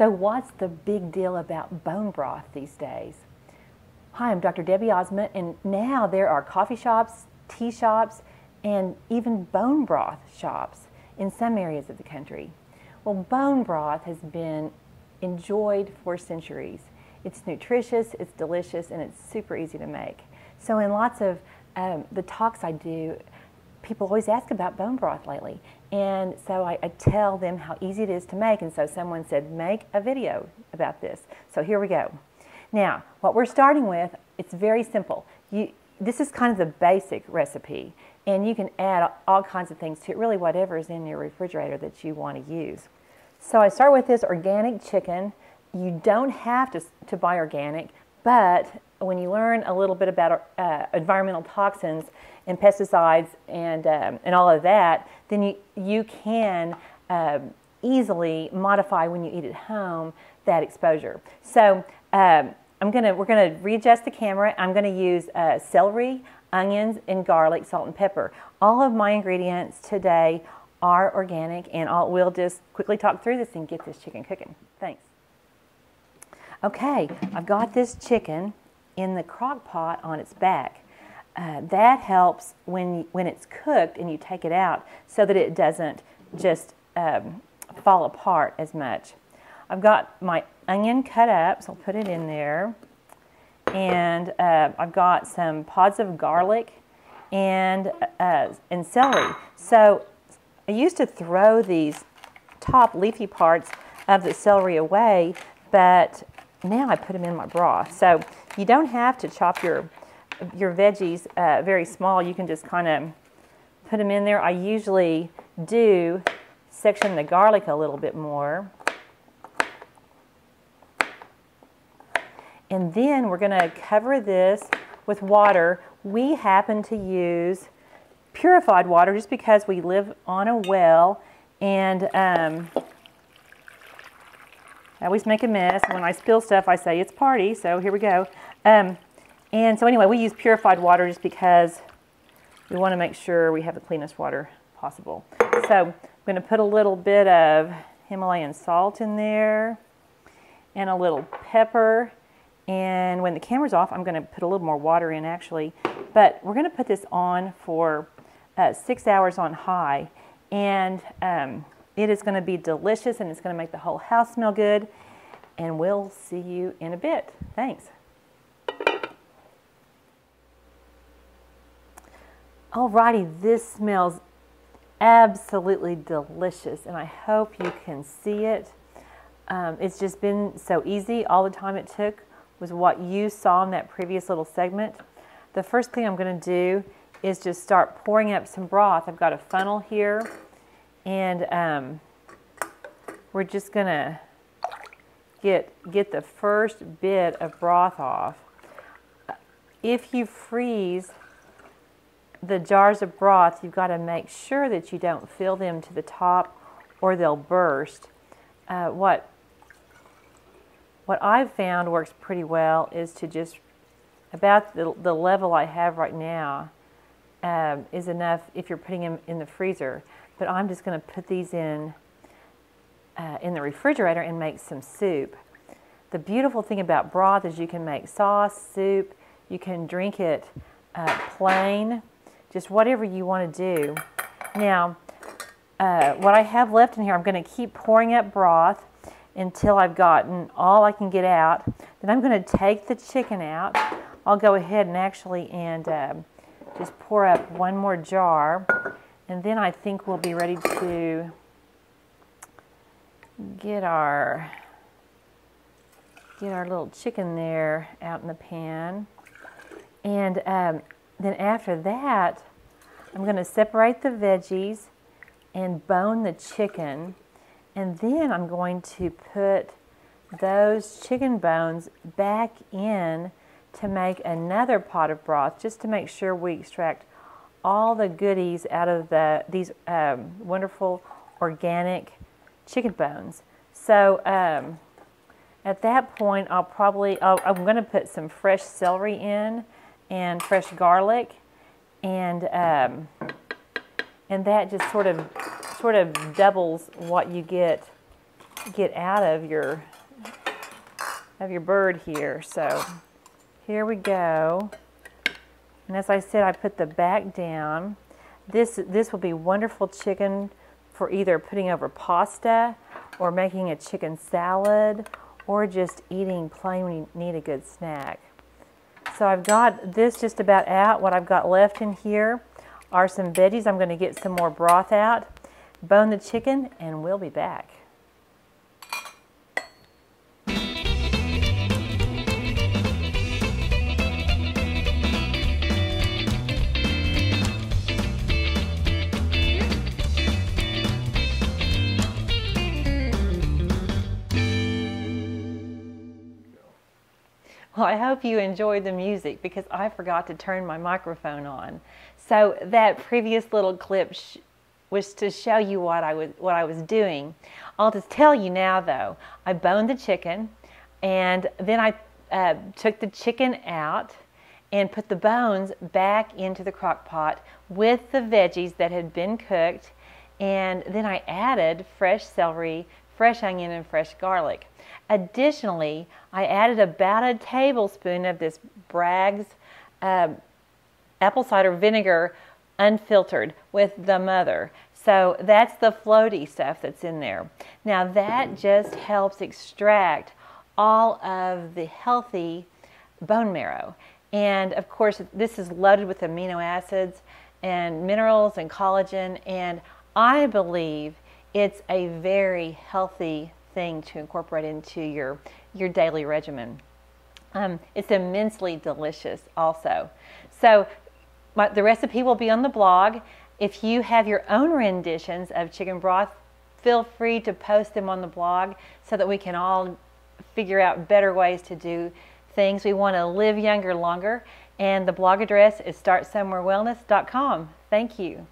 So what's the big deal about bone broth these days? Hi, I'm Dr. Debbie Osment, and now there are coffee shops, tea shops, and even bone broth shops in some areas of the country. Well, bone broth has been enjoyed for centuries. It's nutritious, it's delicious, and it's super easy to make. So in lots of the talks I do, people always ask about bone broth lately. And so I tell them how easy it is to make. And so someone said, make a video about this. So here we go. Now, what we're starting with, it's very simple. This is kind of the basic recipe. And you can add all kinds of things to it, really whatever is in your refrigerator that you want to use. So I start with this organic chicken. You don't have to buy organic, but when you learn a little bit about environmental toxins and pesticides and all of that, then you can easily modify when you eat at home that exposure. So we're gonna readjust the camera. I'm gonna use celery, onions, and garlic, salt, and pepper. All of my ingredients today are organic, and we'll just quickly talk through this and get this chicken cooking. Thanks. Okay, I've got this chicken in the crock pot on its back. That helps when it's cooked and you take it out so that it doesn't just fall apart as much. I've got my onion cut up, so I'll put it in there. And I've got some pods of garlic and celery. So I used to throw these top leafy parts of the celery away, but now I put them in my broth. So you don't have to chop your veggies very small. You can just kind of put them in there. I usually do section the garlic a little bit more. And then we're going to cover this with water. We happen to use purified water just because we live on a well, and I always make a mess. When I spill stuff, I say it's party, so here we go. And so anyway, we use purified water just because we want to make sure we have the cleanest water possible. So I'm going to put a little bit of Himalayan salt in there and a little pepper. And when the camera's off, I'm going to put a little more water in actually. But we're going to put this on for 6 hours on high. And it is going to be delicious, and it's going to make the whole house smell good. And we'll see you in a bit. Thanks. Alrighty, this smells absolutely delicious, and I hope you can see it. It's just been so easy. All the time it took was what you saw in that previous little segment. The first thing I'm going to do is just start pouring up some broth. I've got a funnel here, and we're just going to get the first bit of broth off. If you freeze the jars of broth, you've got to make sure that you don't fill them to the top or they'll burst. What I've found works pretty well is to just, about the level I have right now is enough if you're putting them in the freezer. But I'm just going to put these in the refrigerator and make some soup. The beautiful thing about broth is you can make sauce, soup, you can drink it plain, just whatever you want to do. Now, what I have left in here, I'm going to keep pouring up broth until I've gotten all I can get out. Then I'm going to take the chicken out. I'll go ahead and actually just pour up one more jar, and then I think we'll be ready to get our little chicken there out in the pan. And then after that, I'm going to separate the veggies and bone the chicken. And then I'm going to put those chicken bones back in to make another pot of broth, just to make sure we extract all the goodies out of these wonderful organic chicken bones. So at that point, I'm going to put some fresh celery in and fresh garlic, and that just sort of doubles what you get get out of your bird here. So here we go. And as I said, I put the back down. This will be wonderful chicken for either putting over pasta or making a chicken salad or just eating plain when you need a good snack. So I've got this just about out. What I've got left in here are some veggies. I'm going to get some more broth out, bone the chicken, and we'll be back. Well, I hope you enjoyed the music because I forgot to turn my microphone on. So that previous little clip was to show you what I was doing. I'll just tell you now though, I boned the chicken and then I took the chicken out and put the bones back into the crock pot with the veggies that had been cooked, and then I added fresh celery, fresh onion, and fresh garlic. Additionally, I added about a tablespoon of this Bragg's apple cider vinegar unfiltered with the mother. So that's the floaty stuff that's in there. Now that just helps extract all of the healthy bone marrow. And of course, this is loaded with amino acids and minerals and collagen, and I believe it's a very healthy thing to incorporate into your daily regimen. It's immensely delicious also. So the recipe will be on the blog. If you have your own renditions of chicken broth, feel free to post them on the blog so that we can all figure out better ways to do things. We want to live younger longer, and the blog address is startsomewherewellness.com. Thank you.